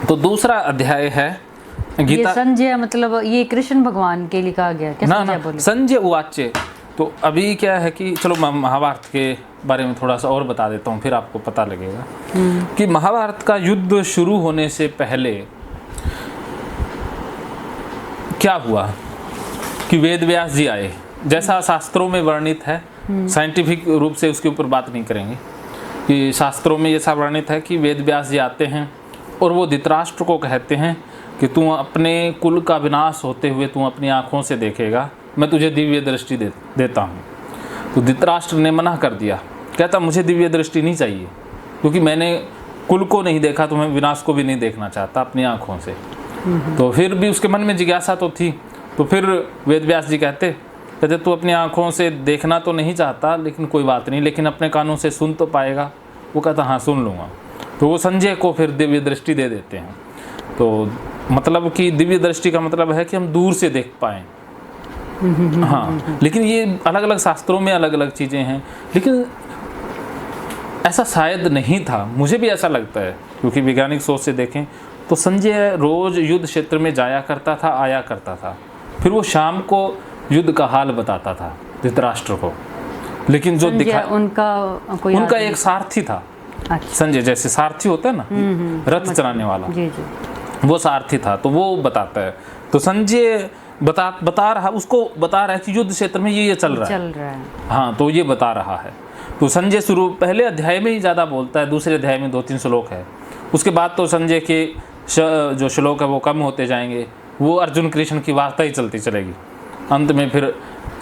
तो दूसरा अध्याय है गीता। ये संजय मतलब ये कृष्ण भगवान के लिए कहा गया क्या? संजय बोले संजय उवाच्य। तो अभी क्या है कि चलो मैं महाभारत के बारे में थोड़ा सा और बता देता हूँ, फिर आपको पता लगेगा कि महाभारत का युद्ध शुरू होने से पहले क्या हुआ कि वेद व्यास जी आए, जैसा शास्त्रों में वर्णित है। साइंटिफिक रूप से उसके ऊपर बात नहीं करेंगे कि शास्त्रों में ऐसा वर्णित है कि वेद व्यास जी आते हैं और वो धृतराष्ट्र को कहते हैं कि तू अपने कुल का विनाश होते हुए तू अपनी आँखों से देखेगा, मैं तुझे दिव्य दृष्टि देता हूँ। तो धृतराष्ट्र ने मना कर दिया, कहता मुझे दिव्य दृष्टि नहीं चाहिए क्योंकि मैंने कुल को नहीं देखा, तो मैं विनाश को भी नहीं देखना चाहता अपनी आँखों से। तो फिर भी उसके मन में जिज्ञासा तो थी। तो फिर वेद व्यास जी कहते तू अपनी आँखों से देखना तो नहीं चाहता, लेकिन कोई बात नहीं, लेकिन अपने कानों से सुन तो पाएगा? वो कहता हाँ सुन लूँगा। तो वो संजय को फिर दिव्य दृष्टि दे देते हैं। तो मतलब कि दिव्य दृष्टि का मतलब है कि हम दूर से देख पाएँ। हाँ, लेकिन ये अलग अलग शास्त्रों में अलग अलग चीज़ें हैं, लेकिन ऐसा शायद नहीं था, मुझे भी ऐसा लगता है क्योंकि वैज्ञानिक सोच से देखें तो संजय रोज युद्ध क्षेत्र में जाया करता था, आया करता था, फिर वो शाम को युद्ध का हाल बताता था धृतराष्ट्र को। लेकिन जो दिखा उनका एक सारथी था। अच्छा। संजय जैसे सारथी होता है ना, रथ चलाने वाला, जी जी। वो सारथी था, तो वो बताता है। तो संजय बता रहा, उसको बता रहा है कि युद्ध क्षेत्र में ये चल रहा है। हाँ, तो ये बता रहा है। तो संजय शुरू पहले अध्याय में ही ज़्यादा बोलता है, दूसरे अध्याय में 2-3 श्लोक है। उसके बाद तो संजय के जो श्लोक है वो कम होते जाएंगे, वो अर्जुन कृष्ण की वार्ता ही चलती चलेगी, अंत में फिर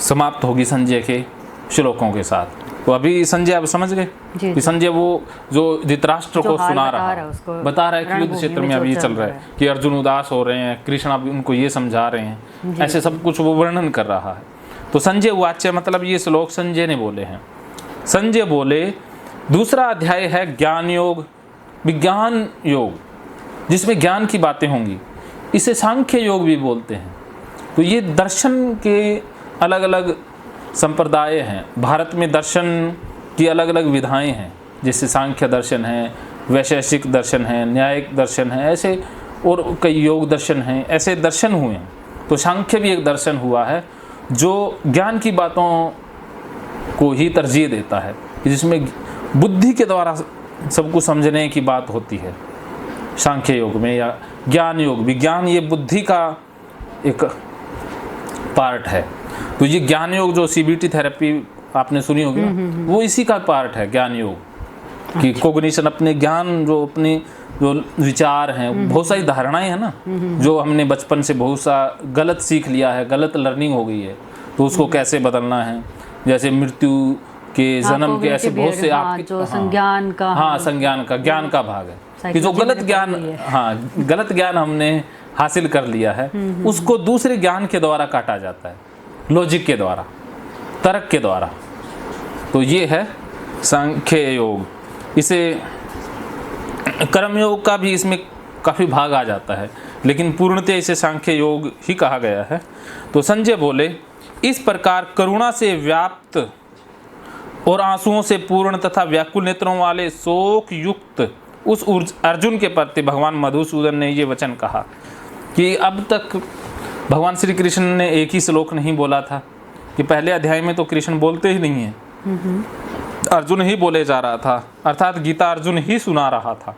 समाप्त होगी संजय के श्लोकों के साथ। तो अभी संजय अब समझ गए कि संजय वो जो धृतराष्ट्र को सुना रहा है, बता रहा है कि युद्ध क्षेत्र में अभी ये चल रहा है कि अर्जुन उदास हो रहे हैं, कृष्ण अभी उनको ये समझा रहे हैं, ऐसे सब कुछ वो वर्णन कर रहा है। तो संजय वाच्य मतलब ये श्लोक संजय ने बोले हैं। संजय बोले दूसरा अध्याय है ज्ञान योग, विज्ञान योग, जिसमें ज्ञान की बातें होंगी। इसे सांख्य योग भी बोलते हैं। तो ये दर्शन के अलग अलग संप्रदाय हैं। भारत में दर्शन की अलग अलग विधाएं हैं, जैसे सांख्य दर्शन है, वैशेषिक दर्शन है, न्यायिक दर्शन है, ऐसे और कई योग दर्शन हैं, ऐसे दर्शन हुए हैं। तो सांख्य भी एक दर्शन हुआ है जो ज्ञान की बातों को ही तरजीह देता है, जिसमें बुद्धि के द्वारा सब कुछ समझने की बात होती है। सांख्य योग में या ज्ञान योग, विज्ञान ये बुद्धि का एक पार्ट है। तो ये ज्ञान योग जो CBT थेरेपी आपने सुनी होगी ना, वो इसी का पार्ट है ज्ञान योग कि कोग्निशन, अपने ज्ञान जो अपने जो विचार हैं, बहुत सारी धारणाएं हैं ना जो हमने बचपन से बहुत सा गलत सीख लिया है, गलत लर्निंग हो गई है, तो उसको कैसे बदलना है। जैसे मृत्यु के, जन्म के, ऐसे बहुत से आपके जो संज्ञान का, हाँ संज्ञान का, ज्ञान का भाग है कि जो गलत ज्ञान, हाँ गलत ज्ञान हमने हासिल कर लिया है, उसको दूसरे ज्ञान के द्वारा काटा जाता है, लॉजिक के द्वारा, तर्क के द्वारा। तो ये है सांख्य योग। इसे कर्म योग का भी इसमें काफ़ी भाग आ जाता है, लेकिन पूर्णतः इसे सांख्य योग ही कहा गया है। तो संजय बोले इस प्रकार करुणा से व्याप्त और आंसुओं से पूर्ण तथा व्याकुल नेत्रों वाले शोक युक्त उस अर्जुन के प्रति भगवान मधुसूदन ने ये वचन कहा कि अब तक भगवान श्री कृष्ण ने एक ही श्लोक नहीं बोला था, कि पहले अध्याय में तो कृष्ण बोलते ही नहीं हैं, अर्जुन ही बोले जा रहा था, अर्थात गीता अर्जुन ही सुना रहा था।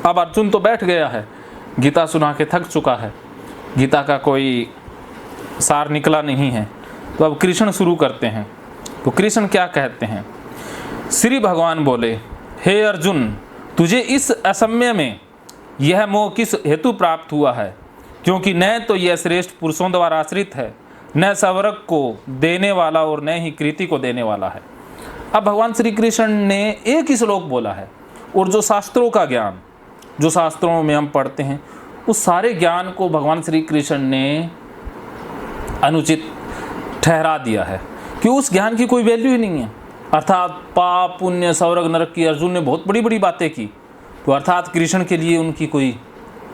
अब अर्जुन तो बैठ गया है, गीता सुना के थक चुका है, गीता का कोई सार निकला नहीं है, तो अब कृष्ण शुरू करते हैं। तो कृष्ण क्या कहते हैं? श्री भगवान बोले हे अर्जुन, तुझे इस असमय में यह मोह किस हेतु प्राप्त हुआ है? क्योंकि न तो यह श्रेष्ठ पुरुषों द्वारा आश्रित है, न सवर्ग को देने वाला और न ही कृति को देने वाला है। अब भगवान श्री कृष्ण ने एक ही श्लोक बोला है, और जो शास्त्रों का ज्ञान, जो शास्त्रों में हम पढ़ते हैं, उस सारे ज्ञान को भगवान श्री कृष्ण ने अनुचित ठहरा दिया है कि उस ज्ञान की कोई वैल्यू ही नहीं है। अर्थात पाप पुण्य स्वर्ग नरक की अर्जुन ने बहुत बड़ी बड़ी बातें की, तो अर्थात कृष्ण के लिए उनकी कोई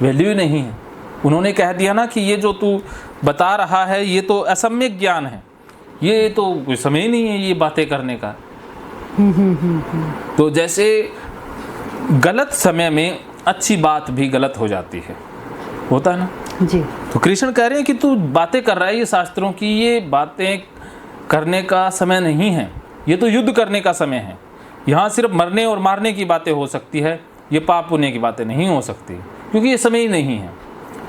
वैल्यू ही नहीं है। उन्होंने कह दिया ना कि ये जो तू बता रहा है ये तो असम्यक ज्ञान है, ये तो कोई समय नहीं है ये बातें करने का। तो जैसे गलत समय में अच्छी बात भी गलत हो जाती है, होता है ना। जी। तो कृष्ण कह रहे हैं कि तू बातें कर रहा है ये शास्त्रों की, ये बातें करने का समय नहीं है, ये तो युद्ध करने का समय है। यहाँ सिर्फ मरने और मारने की बातें हो सकती है, ये पाप पुण्य की बातें नहीं हो सकती, क्योंकि ये समय ही नहीं है।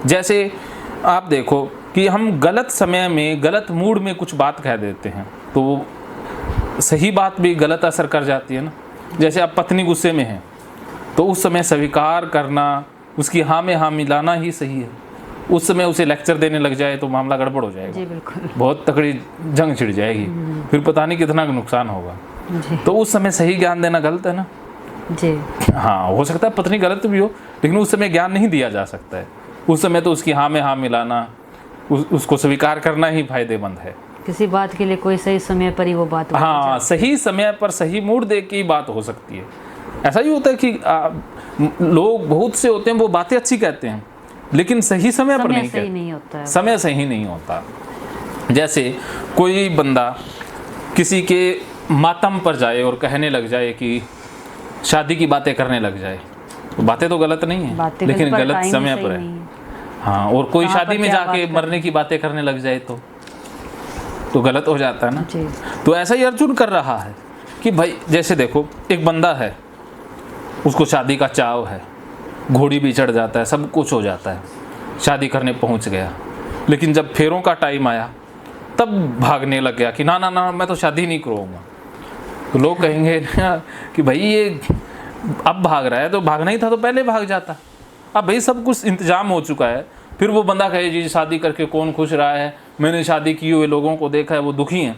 जैसे आप देखो कि हम गलत समय में गलत मूड में कुछ बात कह देते हैं तो वो सही बात भी गलत असर कर जाती है ना। जैसे अब पत्नी गुस्से में है तो उस समय स्वीकार करना, उसकी हाँ में हाँ मिलाना ही सही है। उस समय उसे लेक्चर देने लग जाए तो मामला गड़बड़ हो जाएगा। जी बिल्कुल। बहुत तकड़ी जंग छिड़ जाएगी, फिर पता नहीं कितना नुकसान होगा। जी। तो उस समय सही ज्ञान देना गलत है ना। जी। हाँ, हो सकता है पत्नी गलत भी हो, लेकिन उस समय ज्ञान नहीं दिया जा सकता है। उस समय तो उसकी हाँ में हाँ मिलाना, उसको स्वीकार करना ही फायदेमंद है। किसी बात के लिए कोई सही समय पर ही वो बात होती हाँ, है। सही समय पर सही मूड देख के ही बात हो सकती है। ऐसा ही होता है कि लोग बहुत से होते हैं वो बातें अच्छी कहते हैं लेकिन सही समय पर नहीं सही नहीं होता है, समय सही नहीं होता। जैसे कोई बंदा किसी के मातम पर जाए और कहने लग जाए कि शादी की बातें करने लग जाए, तो बातें तो गलत नहीं है लेकिन गलत समय पर है। हाँ, और कोई शादी में जाके मरने की बातें करने लग जाए तो गलत हो जाता है ना। तो ऐसा ही अर्जुन कर रहा है कि भाई जैसे देखो एक बंदा है, उसको शादी का चाव है, घोड़ी भी चढ़ जाता है, सब कुछ हो जाता है, शादी करने पहुंच गया, लेकिन जब फेरों का टाइम आया तब भागने लग गया कि ना ना ना मैं तो शादी नहीं करूँगा। तो लोग कहेंगे कि भाई ये अब भाग रहा है, तो भागना ही था तो पहले भाग जाता। अब भाई सब कुछ इंतजाम हो चुका है, फिर वो बंदा कहे जी शादी करके कौन खुश रहा है, मैंने शादी की हुए लोगों को देखा है वो दुखी हैं,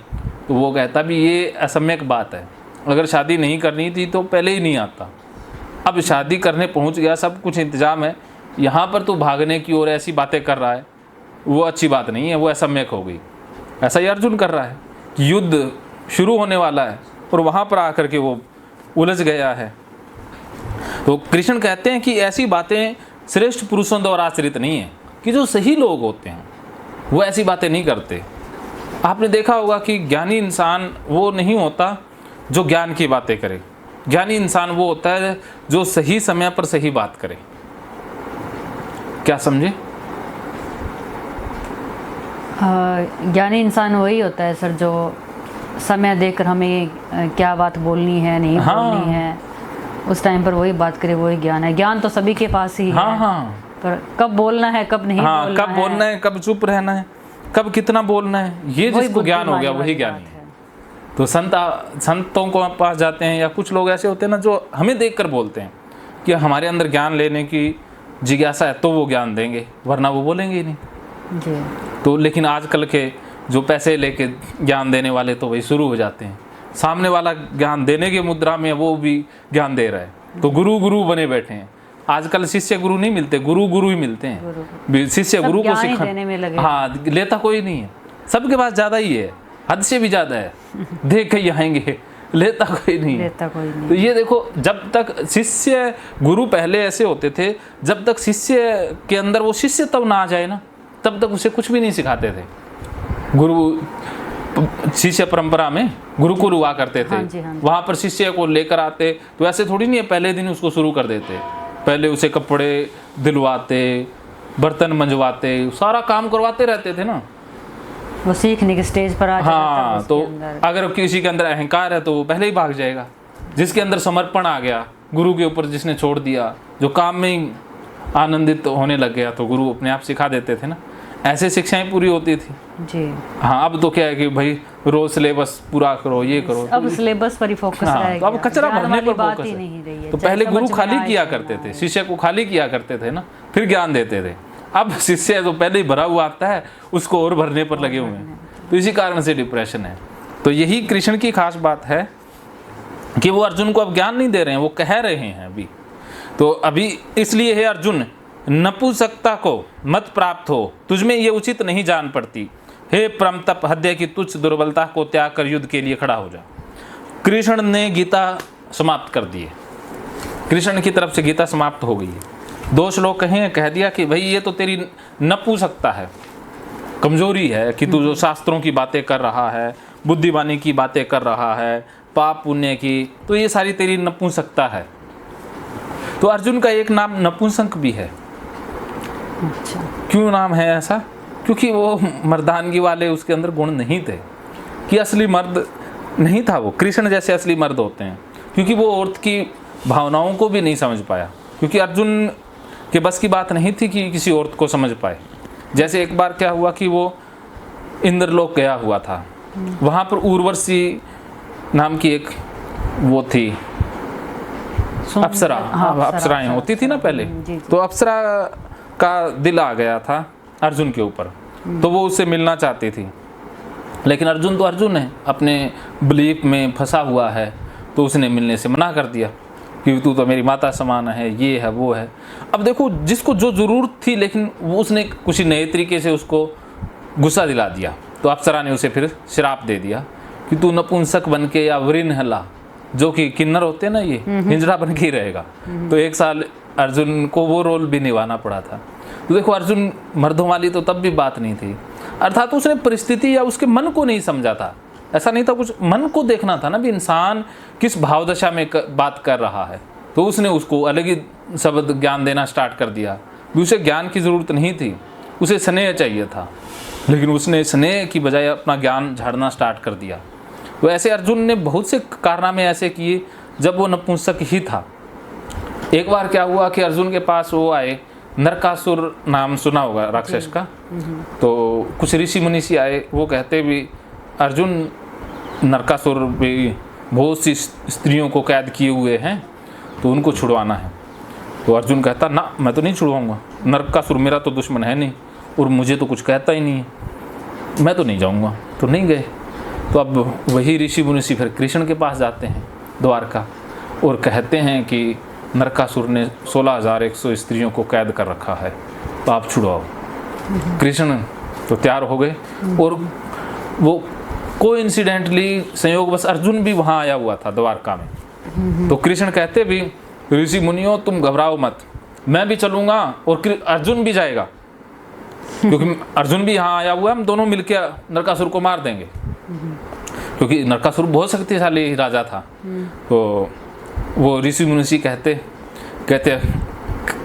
तो वो कहता भी ये असम्यक बात है, अगर शादी नहीं करनी थी तो पहले ही नहीं आता। अब शादी करने पहुंच गया, सब कुछ इंतजाम है, यहाँ पर तो भागने की और ऐसी बातें कर रहा है, वो अच्छी बात नहीं है, वो असम्यक हो गई। ऐसा ही अर्जुन कर रहा है कि युद्ध शुरू होने वाला है और वहाँ पर आकर के वो उलझ गया है। तो कृष्ण कहते हैं कि ऐसी बातें श्रेष्ठ पुरुषों द्वारा आचरित नहीं है, कि जो सही लोग होते हैं वो ऐसी बातें नहीं करते। आपने देखा होगा कि ज्ञानी इंसान वो नहीं होता जो ज्ञान की बातें करे, ज्ञानी इंसान वो होता है जो सही समय पर सही बात करे। क्या समझे? ज्ञानी इंसान वही होता है सर जो समय देखकर हमें क्या बात बोलनी है नहीं बोलनी है, उस टाइम पर वही बात करे, वही ज्ञान है। ज्ञान तो सभी के पास ही है, पर कब बोलना है कब नहीं बोलना कब बोलना है, कब चुप रहना है, कब कितना बोलना है, ये जिसको ज्ञान हो गया वही ज्ञानी है। तो संतों को पास जाते हैं, या कुछ लोग ऐसे होते हैं ना जो हमें देखकर बोलते हैं कि हमारे अंदर ज्ञान लेने की जिज्ञासा है तो वो ज्ञान देंगे, वरना वो बोलेंगे ही नहीं जी। तो लेकिन आजकल के जो पैसे लेके ज्ञान देने वाले तो वही शुरू हो जाते हैं, सामने वाला ज्ञान देने की मुद्रा में वो भी ज्ञान दे रहा है, तो गुरु गुरु बने बैठे हैं। आजकल शिष्य गुरु नहीं मिलते, गुरु गुरु ही मिलते हैं। शिष्य गुरु को सिखाने, हाँ, लेता कोई नहीं है, सबके पास ज़्यादा ही है, हद से भी ज़्यादा है, देख के आएंगे, लेता कोई नहीं है। तो ये देखो, जब तक शिष्य गुरु पहले ऐसे होते थे, जब तक शिष्य के अंदर वो शिष्य तब ना आ जाए ना, तब तक उसे कुछ भी नहीं सिखाते थे। गुरु शिष्य परंपरा में गुरुकुल हुआ करते थे, वहाँ पर शिष्य को लेकर आते, तो ऐसे थोड़ी नहीं है पहले दिन उसको शुरू कर देते, पहले उसे कपड़े दिलवाते, बर्तन मंजवाते, सारा काम करवाते रहते थे ना, वो सीखने के स्टेज पर आ जाता। हाँ, तो अगर किसी के अंदर अहंकार है तो वो पहले ही भाग जाएगा। जिसके अंदर समर्पण आ गया, गुरु के ऊपर जिसने छोड़ दिया, जो काम में ही आनंदित होने लग गया, तो गुरु अपने आप सिखा देते थे ना, ऐसे शिक्षाएं पूरी होती थी जी। हाँ, अब तो क्या है कि भाई रोज सिलेबस पूरा करो, ये करो, अब सिलेबस पर ही फोकस रह गया, तो अब कचरा भरने पर फोकस है। तो पहले गुरु खाली किया करते थे, शिष्य को खाली किया करते थे ना, फिर ज्ञान देते थे। अब शिष्य तो पहले ही भरा हुआ आता है, उसको और भरने पर लगे हुए हैं, तो इसी कारण से डिप्रेशन है। तो यही कृष्ण की खास बात है कि वो अर्जुन को अब ज्ञान नहीं दे रहे हैं, वो कह रहे हैं अभी। तो अभी इसलिए है अर्जुन, नपुंसकता को मत प्राप्त हो, तुझमें ये उचित नहीं जान पड़ती। हे परमतप हृदय की तुच्छ दुर्बलता को त्याग कर युद्ध के लिए खड़ा हो जा। कृष्ण ने गीता समाप्त कर दी है, कृष्ण की तरफ से गीता समाप्त हो गई है। दो श्लोक कह दिया कि भाई ये तो तेरी नपुंसकता है, कमजोरी है कि तू जो शास्त्रों की बातें कर रहा है, बुद्धिमानी की बातें कर रहा है, पाप पुण्य की, तो ये सारी तेरी नपुंसकता है। तो अर्जुन का एक नाम नपुंसक भी है। अच्छा। क्यों नाम है ऐसा? क्योंकि वो मर्दानगी वाले उसके अंदर गुण नहीं थे, कि असली मर्द नहीं था वो। कृष्ण जैसे असली मर्द होते हैं, क्योंकि वो औरत की भावनाओं को भी नहीं समझ पाया, क्योंकि अर्जुन के बस की बात नहीं थी कि किसी औरत को समझ पाए। जैसे एक बार क्या हुआ कि वो इंद्रलोक गया हुआ था, वहाँ पर उर्वशी नाम की एक वो थी अप्सरा, अप्सराएं होती थी ना पहले, तो अप्सरा का दिल आ गया था अर्जुन के ऊपर, तो वो उससे मिलना चाहती थी। लेकिन अर्जुन तो अर्जुन है, अपने बिलीफ में फंसा हुआ है, तो उसने मिलने से मना कर दिया कि तू तो मेरी माता समान है, ये है वो है। अब देखो, जिसको जो ज़रूरत थी, लेकिन वो उसने कुछ नए तरीके से उसको गुस्सा दिला दिया, तो अप्सरा ने उसे फिर श्राप दे दिया कि तू नपुंसक बन के या वृणहला, जो कि किन्नर होते हैं ना, ये हिंजड़ा बन के ही रहेगा। तो 1 साल अर्जुन को वो रोल भी निभाना पड़ा था। तो देखो, अर्जुन मर्दों वाली तो तब भी बात नहीं थी, अर्थात उसने परिस्थिति या उसके मन को नहीं समझा था। ऐसा नहीं था, कुछ मन को देखना था ना भी इंसान किस भावदशा में बात कर रहा है। तो उसने उसको अलग ही शब्द ज्ञान देना स्टार्ट कर दिया। भी उसे ज्ञान की ज़रूरत नहीं थी, उसे स्नेह चाहिए था, लेकिन उसने स्नेह की बजाय अपना ज्ञान झाड़ना स्टार्ट कर दिया। तो ऐसे अर्जुन ने बहुत से कारनामे ऐसे किए जब वो नपुंसक ही था। एक बार क्या हुआ कि अर्जुन के पास वो आए, नरकासुर नाम सुना होगा राक्षस का। तो कुछ ऋषि मुनीषी आए, वो कहते भी अर्जुन, नरकासुर भी बहुत सी स्त्रियों को कैद किए हुए हैं, तो उनको छुड़वाना है। तो अर्जुन कहता, ना, मैं तो नहीं छुड़वाऊंगा, नरकासुर मेरा तो दुश्मन है नहीं, और मुझे तो कुछ कहता ही नहीं है, मैं तो नहीं जाऊंगा। तो नहीं गए। तो अब वही ऋषि मुनीषी फिर कृष्ण के पास जाते हैं द्वारका, और कहते हैं कि नरकासुर ने 16,100 स्त्रियों को कैद कर रखा है, तो आप छुड़वाओ। कृष्ण तो तैयार हो गए, और वो कोइंसिडेंटली, संयोग बस, अर्जुन भी वहाँ आया हुआ था द्वारका में। तो कृष्ण कहते भी, ऋषि मुनियों तुम घबराओ मत, मैं भी चलूँगा और अर्जुन भी जाएगा, क्योंकि अर्जुन भी यहाँ आया हुआ है, हम दोनों मिलकर नरकासुर को मार देंगे, क्योंकि नरकासुर बहुत शक्तिशाली राजा था। तो वो ऋषि मुनीषी कहते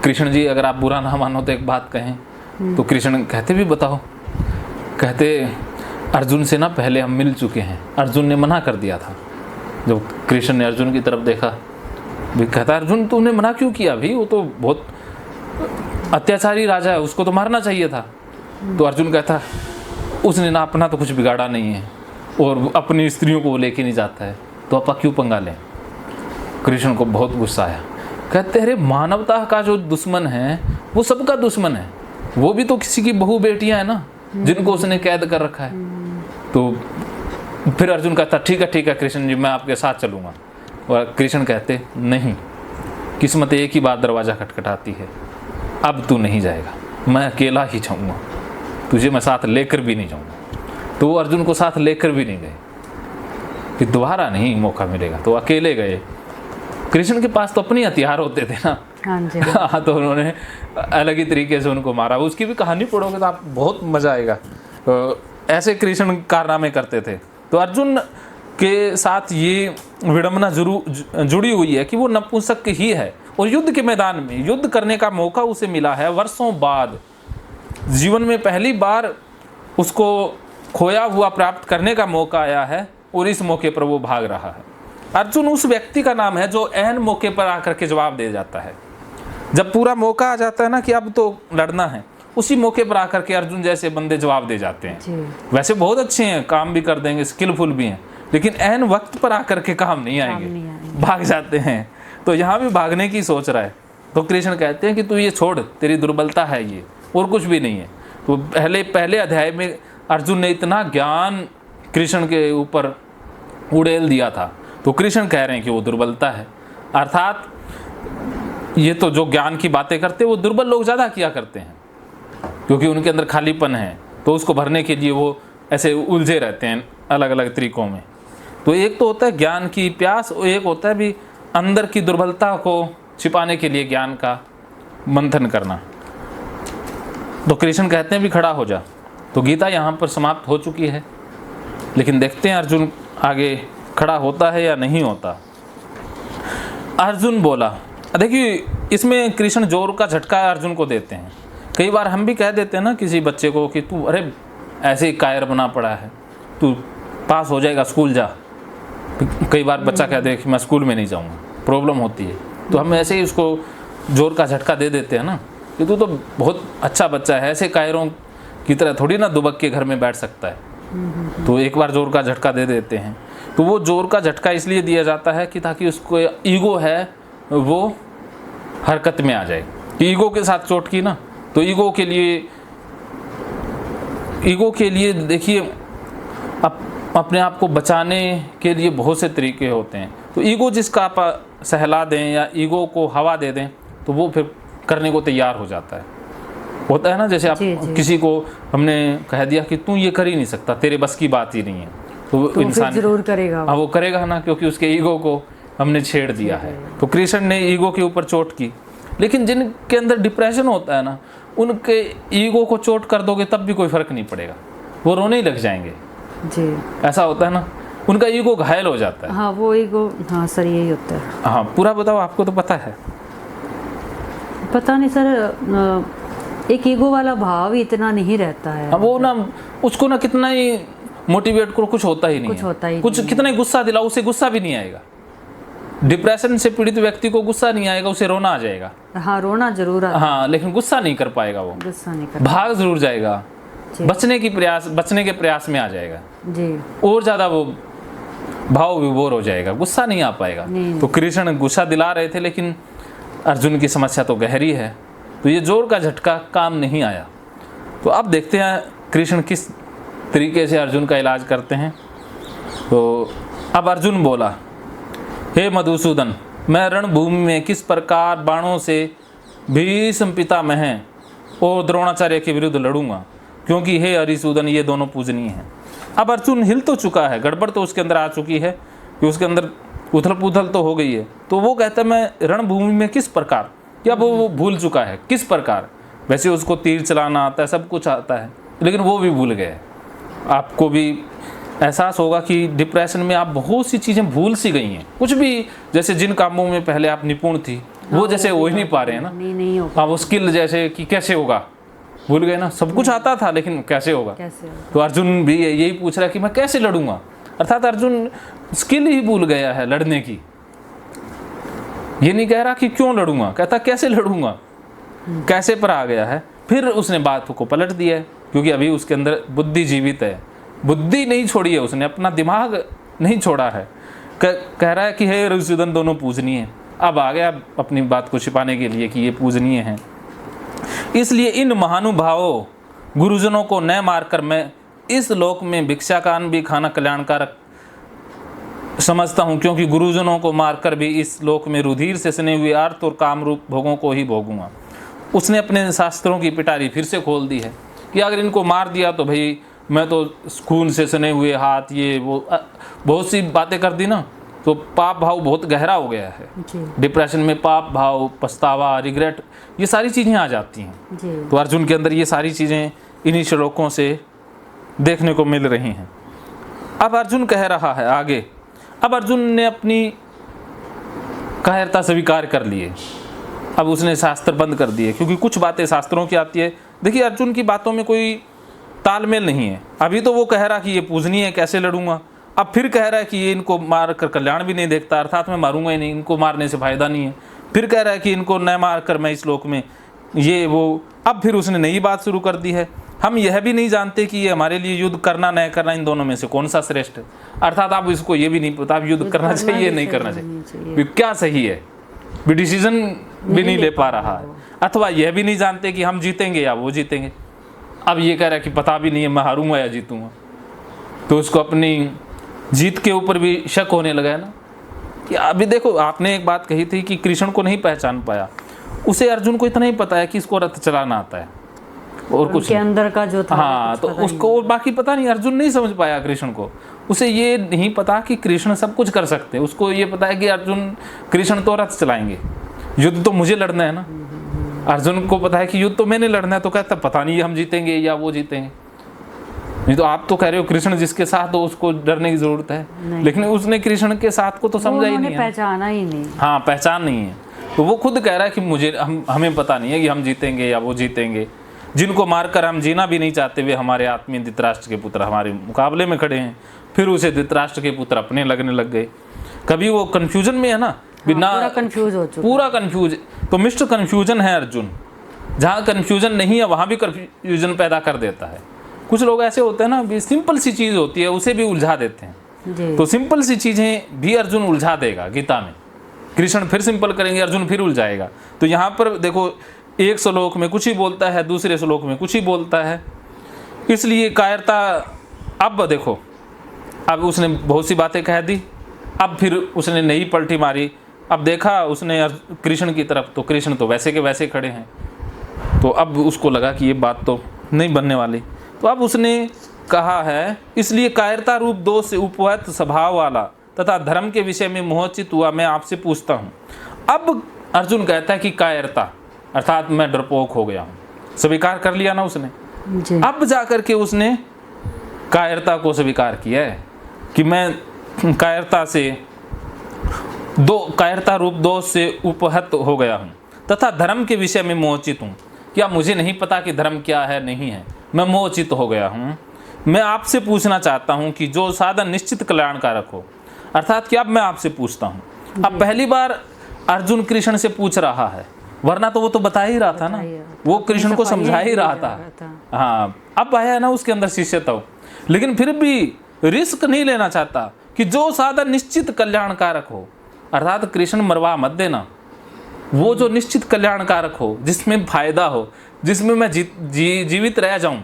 कृष्ण जी, अगर आप बुरा ना मानो तो एक बात कहें। तो कृष्ण कहते भी, बताओ। कहते, अर्जुन से ना पहले हम मिल चुके हैं, अर्जुन ने मना कर दिया था। जब कृष्ण ने अर्जुन की तरफ देखा, भी कहता, अर्जुन तूने मना क्यों किया भी, वो तो बहुत अत्याचारी राजा है, उसको तो मारना चाहिए था। तो अर्जुन कहता, उसने ना अपना तो कुछ बिगाड़ा नहीं है, और अपनी स्त्रियों को वो लेके नहीं जाता है, तो आपा क्यों पंगा लें। कृष्ण को बहुत गुस्सा आया। कहते, अरे मानवता का जो दुश्मन है वो सबका दुश्मन है, वो भी तो किसी की बहू बेटियां हैं ना, जिनको उसने कैद कर रखा है। तो फिर अर्जुन कहता, ठीक है कृष्ण जी, मैं आपके साथ चलूँगा। और कृष्ण कहते, नहीं, किस्मत एक ही बार दरवाज़ा खटखटाती है, अब तू नहीं जाएगा, मैं अकेला ही जाऊँगा, तुझे मैं साथ लेकर भी नहीं जाऊँगा। तो वो अर्जुन को साथ लेकर भी नहीं गए कि दोबारा नहीं मौका मिलेगा, तो अकेले गए। कृष्ण के पास तो अपने हथियार होते थे ना। हाँ जी। हाँ, तो उन्होंने अलग ही तरीके से उनको मारा। उसकी भी कहानी पढ़ोगे तो आप बहुत मज़ा आएगा। तो ऐसे कृष्ण कारनामे करते थे। तो अर्जुन के साथ ये विडंबना जुड़ी हुई है कि वो नपुंसक ही है, और युद्ध के मैदान में युद्ध करने का मौका उसे मिला है वर्षों बाद। जीवन में पहली बार उसको खोया हुआ प्राप्त करने का मौका आया है, और इस मौके पर वो भाग रहा है। अर्जुन उस व्यक्ति का नाम है जो ऐन मौके पर आकर के जवाब दे जाता है। जब पूरा मौका आ जाता है ना कि अब तो लड़ना है, उसी मौके पर आकर के अर्जुन जैसे बंदे जवाब दे जाते हैं। वैसे बहुत अच्छे हैं, काम भी कर देंगे, स्किलफुल भी हैं, लेकिन ऐन वक्त पर आकर के काम नहीं आएंगे, भाग जाते हैं। तो यहाँ भी भागने की सोच रहा है। तो कृष्ण कहते हैं कि तू ये छोड़, तेरी दुर्बलता है ये, और कुछ भी नहीं है। तो पहले अध्याय में अर्जुन ने इतना ज्ञान कृष्ण के ऊपर उड़ेल दिया था, तो कृष्ण कह रहे हैं कि वो दुर्बलता है। अर्थात ये तो जो ज्ञान की बातें करते हैं वो दुर्बल लोग ज़्यादा किया करते हैं, क्योंकि उनके अंदर खालीपन है, तो उसको भरने के लिए वो ऐसे उलझे रहते हैं अलग अलग तरीकों में। तो एक तो होता है ज्ञान की प्यास, और एक होता है भी अंदर की दुर्बलता को छिपाने के लिए ज्ञान का मंथन करना। तो कृष्ण कहते हैं भी खड़ा हो जा। तो गीता यहाँ पर समाप्त हो चुकी है, लेकिन देखते हैं अर्जुन आगे खड़ा होता है या नहीं होता। अर्जुन बोला, देखिए इसमें कृष्ण जोर का झटका अर्जुन को देते हैं। कई बार हम भी कह देते हैं ना किसी बच्चे को कि तू अरे ऐसे ही कायर बना पड़ा है, तू पास हो जाएगा, स्कूल जा। कई बार बच्चा कहते हैं कि मैं स्कूल में नहीं जाऊँगा, प्रॉब्लम होती है, तो हम ऐसे ही उसको जोर का झटका दे देते हैं ना कि तू तो बहुत अच्छा बच्चा है, ऐसे कायरों की तरह थोड़ी ना दुबक के घर में बैठ सकता है। तो एक बार जोर का झटका दे देते हैं। तो वो जोर का झटका इसलिए दिया जाता है कि ताकि उसको ईगो है वो हरकत में आ जाए। ईगो के साथ चोट की ना, तो ईगो के लिए देखिए अपने आप को बचाने के लिए बहुत से तरीके होते हैं। तो ईगो जिसका आप सहला दें या ईगो को हवा दे दें तो वो फिर करने को तैयार हो जाता है। होता है ना, जैसे आप किसी को हमने कह दिया कि तू ये कर ही नहीं सकता, तेरे बस की बात ही नहीं है, तो इंसान जरूर करेगा। हाँ, वो करेगा ना, क्योंकि उसके ईगो को हमने छेड़ दिया है। तो कृष्ण ने ईगो के ऊपर चोट की। लेकिन जिनके अंदर डिप्रेशन होता है ना, उनके ईगो को चोट कर दोगे तब भी कोई फर्क नहीं पड़ेगा, वो रोने ही लग जाएंगे जी। ऐसा होता है ना, उनका ईगो घायल हो जाता है। हाँ, वो ईगो, हाँ सर यही होता है। हाँ, पूरा बताओ, आपको तो पता है। पता नहीं सर, एक ईगो वाला भाव ही इतना नहीं रहता है। वो ना उसको ना कितना ही मोटिवेट करो, कुछ होता ही नहीं, कुछ होता ही कुछ कितना ही गुस्सा दिलाओ, उसे गुस्सा भी नहीं आएगा। डिप्रेशन से पीड़ित व्यक्ति को गुस्सा नहीं आएगा, उसे रोना आ जाएगा। हाँ, रोना जरूर आता है। हाँ, लेकिन गुस्सा नहीं कर पाएगा, वो गुस्सा नहीं कर, भाग जरूर जाएगा, बचने के प्रयास में आ जाएगा जी, और ज्यादा वो भाव विभोर हो जाएगा, गुस्सा नहीं आ पाएगा। तो कृष्ण गुस्सा दिला रहे थे, लेकिन अर्जुन की समस्या तो गहरी है, तो ये जोर का झटका काम नहीं आया। तो अब देखते हैं कृष्ण किस तरीके से अर्जुन का इलाज करते हैं। तो अब अर्जुन बोला, हे मधुसूदन, मैं रणभूमि में किस प्रकार बाणों से भीष्म पितामह और द्रोणाचार्य के विरुद्ध लड़ूंगा, क्योंकि हे हरिसूदन ये दोनों पूजनीय हैं। अब अर्जुन हिल तो चुका है, गड़बड़ तो उसके अंदर आ चुकी है कि उसके अंदर उथल पुथल तो हो गई है। तो वो कहता है मैं रणभूमि में किस प्रकार, या वो भूल चुका है किस प्रकार। वैसे उसको तीर चलाना आता है, सब कुछ आता है, लेकिन वो भी भूल गए। आपको भी एहसास होगा कि डिप्रेशन में आप बहुत सी चीज़ें भूल सी गई हैं, कुछ भी, जैसे जिन कामों में पहले आप निपुण थी वो जैसे हो ही नहीं पा रहे हैं ना। नहीं हो, हाँ, वो स्किल जैसे कि कैसे होगा, भूल गए ना। सब कुछ आता था, लेकिन कैसे होगा। तो अर्जुन भी यही पूछ रहा है कि मैं कैसे लड़ूंगा, अर्थात अर्जुन स्किल ही भूल गया है लड़ने की। ये नहीं कह रहा कि क्यों लड़ूंगा, कहता कैसे लड़ूंगा, कैसे पर आ गया है। फिर उसने बात को पलट दिया है, क्योंकि अभी उसके अंदर बुद्धि जीवित है, बुद्धि नहीं छोड़ी है उसने, अपना दिमाग नहीं छोड़ा है। कह रहा है कि हे हरिसूदन दोनों पूजनीय हैं। अब आ गया अपनी बात को छिपाने के लिए कि ये पूजनीय हैं, इसलिए इन महानुभावों गुरुजनों को न मारकर मैं इस लोक में भिक्षाकान भी खाना कल्याणकारक समझता हूँ, क्योंकि गुरुजनों को मारकर भी इस लोक में रुधिर से सने हुए अर्थ और काम रूप भोगों को ही भोगूंगा। उसने अपने शास्त्रों की पिटारी फिर से खोल दी है कि अगर इनको मार दिया तो भाई मैं तो खून से सने हुए हाथ, ये वो बहुत सी बातें कर दी ना, तो पाप भाव बहुत गहरा हो गया है। डिप्रेशन में पाप भाव, पछतावा, रिग्रेट, ये सारी चीज़ें आ जाती हैं। तो अर्जुन के अंदर ये सारी चीज़ें इन्हीं श्लोकों से देखने को मिल रही हैं। अब अर्जुन कह रहा है आगे, अब अर्जुन ने अपनी कायरता स्वीकार कर लिए, अब उसने शास्त्र बंद कर दिए, क्योंकि कुछ बातें शास्त्रों की आती है। देखिए अर्जुन की बातों में कोई तालमेल नहीं है। अभी तो वो कह रहा कि ये पूजनीय है, कैसे लड़ूंगा, अब फिर कह रहा है कि ये इनको मार कर कल्याण भी नहीं देखता, अर्थात मैं मारूंगा ही नहीं, इनको मारने से फायदा नहीं है। फिर कह रहा है कि इनको न मार कर मैं इस लोक में ये वो, अब फिर उसने नई बात शुरू कर दी है, हम यह भी नहीं जानते कि ये हमारे लिए युद्ध करना न करना इन दोनों में से कौन सा श्रेष्ठ है। अर्थात आप इसको ये भी नहीं पता आप युद्ध करना चाहिए नहीं करना चाहिए, क्या सही है, भी डिसीजन भी नहीं ले पा रहा है। अथवा यह भी नहीं जानते कि हम जीतेंगे या वो जीतेंगे। अब ये कह रहा है कि पता भी नहीं है मैं हारूंगा या जीतूंगा। तो उसको अपनी जीत के ऊपर भी शक होने लगा है ना। कि अभी देखो आपने एक बात कही थी कि कृष्ण को नहीं पहचान पाया, उसे अर्जुन को इतना ही पता है कि इसको रथ चलाना आता है और कुछ के अंदर का जो था। हाँ, तो उसको और बाकी पता नहीं, अर्जुन नहीं समझ पाया कृष्ण को। उसे ये नहीं पता कि कृष्ण सब कुछ कर सकते हैं, उसको ये पता है कि अर्जुन कृष्ण तो रथ चलाएंगे, युद्ध तो मुझे लड़ना है ना। अर्जुन को पता है कि युद्ध तो मैंने लड़ना है, तो कहता पता नहीं हम जीतेंगे या वो जीतेंगे। नहीं तो आप तो कह रहे हो कृष्ण जिसके साथ हो उसको डरने की जरूरत है, लेकिन उसने कृष्ण के साथ को तो समझा ही नहीं है, पहचाना ही नहीं। हाँ, पहचान नहीं है। तो वो खुद कह रहा है कि हमें पता नहीं है कि हम जीतेंगे या वो जीतेंगे। जिनको मारकर हम जीना भी नहीं चाहते, वे हमारे आत्मीय धृतराष्ट्र के पुत्र हमारे मुकाबले में खड़े हैं। फिर उसे धृतराष्ट्र के पुत्र अपने लगने लग गए। कभी वो कन्फ्यूजन में है ना, बिना पूरा कंफ्यूज हो चुका, पूरा कंफ्यूज। तो मिस्टर कंफ्यूजन है अर्जुन। जहाँ कंफ्यूजन नहीं है वहाँ भी कंफ्यूजन पैदा कर देता है। कुछ लोग ऐसे होते हैं ना, भी सिंपल सी चीज़ होती है उसे भी उलझा देते हैं। जी। तो सिंपल सी चीज़ें भी अर्जुन उलझा देगा गीता में। कृष्ण फिर सिंपल करेंगे, अर्जुन फिर उलझाएगा। तो यहाँ पर देखो, एक श्लोक में कुछ ही बोलता है, दूसरे श्लोक में कुछ ही बोलता है। इसलिए कायरता, अब देखो, अब उसने बहुत सी बातें कह दी, अब फिर उसने नई पलटी मारी। अब देखा उसने कृष्ण की तरफ, तो कृष्ण तो वैसे के वैसे खड़े हैं। तो अब उसको लगा कि ये बात तो नहीं बनने वाली। तो अब उसने कहा है, इसलिए कायरता रूप दोष से उपवत स्वभाव वाला तथा धर्म के विषय में मोहचित हुआ मैं आपसे पूछता हूँ। अब अर्जुन कहता है कि कायरता अर्थात मैं डरपोक हो गया हूँ, स्वीकार कर लिया ना उसने। जी। अब जाकर के उसने कायरता को स्वीकार किया है कि मैं कायरता रूप दोष से उपहत हो गया हूँ तथा धर्म के विषय में मोहचित हूँ। क्या मुझे नहीं पता कि धर्म क्या है नहीं है, मैं मोहचित हो गया हूँ। मैं आपसे पूछना चाहता हूँ कि जो साधन निश्चित कल्याणकारक हो। अर्थात कि अब मैं आपसे पूछता हूँ। अब पहली बार अर्जुन कृष्ण से पूछ रहा है, वरना तो वो तो बता ही रहा था ना, वो कृष्ण को समझा ही रहा था। हाँ, अब आया ना उसके अंदर शिष्यत्व, लेकिन फिर भी रिस्क नहीं लेना चाहता कि जो साधन निश्चित कल्याणकारक हो। अर्थात कृष्ण मरवा मत देना, वो जो निश्चित कल्याणकारक हो, जिसमें फायदा हो, जिसमें मैं जीवित रह जाऊं,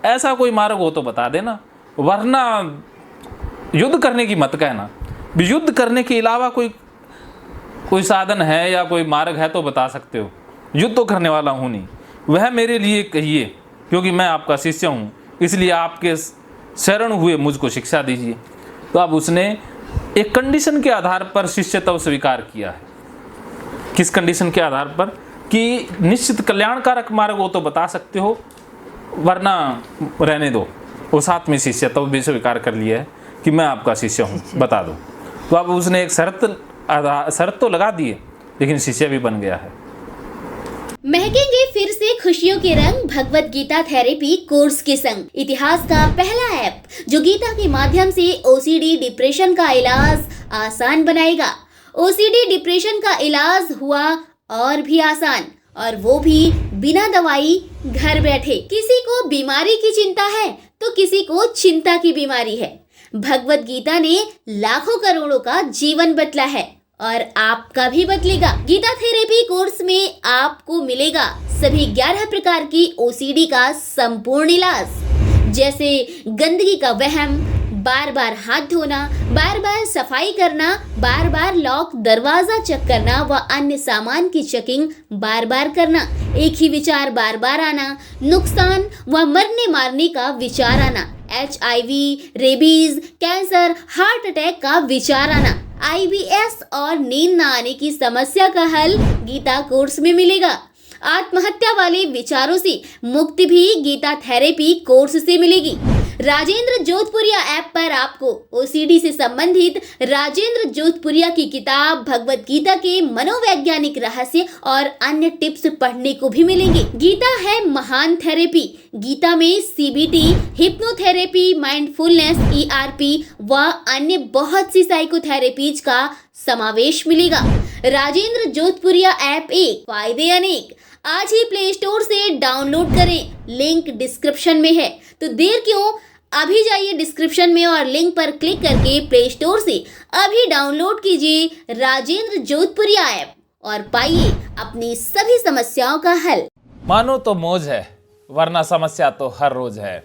ऐसा कोई मार्ग हो तो बता देना, वरना युद्ध करने की मत कहना। युद्ध करने के अलावा कोई साधन है या कोई मार्ग है तो बता सकते हो, युद्ध तो करने वाला हूँ नहीं, वह मेरे लिए कहिए, क्योंकि मैं आपका शिष्य हूँ, इसलिए आपके शरण हुए मुझको शिक्षा दीजिए। तो अब उसने एक कंडीशन के आधार पर शिष्यत्व स्वीकार किया है। किस कंडीशन के आधार पर? कि निश्चित कल्याणकारक मार्ग हो तो बता सकते हो, वरना रहने दो। वो साथ में शिष्यत्व भी स्वीकार कर लिया है कि मैं आपका शिष्य हूँ, बता दो। तो अब उसने एक शर्त तो लगा दी है, लेकिन शिष्य भी बन गया है। महकेंगे फिर से खुशियों के रंग भगवत गीता थेरेपी कोर्स के संग। इतिहास का पहला ऐप जो गीता के माध्यम से ओसीडी डिप्रेशन का इलाज आसान बनाएगा। ओसीडी डिप्रेशन का इलाज हुआ और भी आसान, और वो भी बिना दवाई, घर बैठे। किसी को बीमारी की चिंता है तो किसी को चिंता की बीमारी है। भगवत गीता ने लाखों करोड़ों का जीवन बदला है और आपका भी बदलेगा। गीता थेरेपी कोर्स में आपको मिलेगा सभी 11 प्रकार की ओसीडी का संपूर्ण इलाज, जैसे गंदगी का वहम, बार बार हाथ धोना, बार बार सफाई करना, बार बार लॉक दरवाजा चेक करना व अन्य सामान की चेकिंग बार बार करना, एक ही विचार बार बार आना, नुकसान व मरने मारने का विचार आना, HIV, rabies, cancer, heart attack का विचार आना, IBS और नींद न आने की समस्या का हल गीता कोर्स में मिलेगा। आत्महत्या वाले विचारों से मुक्ति भी गीता थेरेपी कोर्स से मिलेगी। राजेंद्र जोधपुरिया ऐप पर आपको ओसीडी से संबंधित राजेंद्र जोधपुरिया की किताब भगवत गीता के मनोवैज्ञानिक रहस्य और अन्य टिप्स पढ़ने को भी मिलेंगे। गीता है महान थेरेपी। गीता में CBT, हिप्नोथेरेपी, माइंडफुलनेस, ERP व अन्य बहुत सी साइकोथेरेपीज का समावेश मिलेगा। राजेंद्र जोधपुरिया ऐप एक, फायदे अनेक। आज ही प्ले स्टोर से डाउनलोड करें, लिंक डिस्क्रिप्शन में है। तो देर क्यों, अभी जाइए डिस्क्रिप्शन में और लिंक पर क्लिक करके प्ले स्टोर से अभी डाउनलोड कीजिए राजेंद्र जोधपुरिया ऐप और पाइए अपनी सभी समस्याओं का हल। मानो तो मौज है, वरना समस्या तो हर रोज है।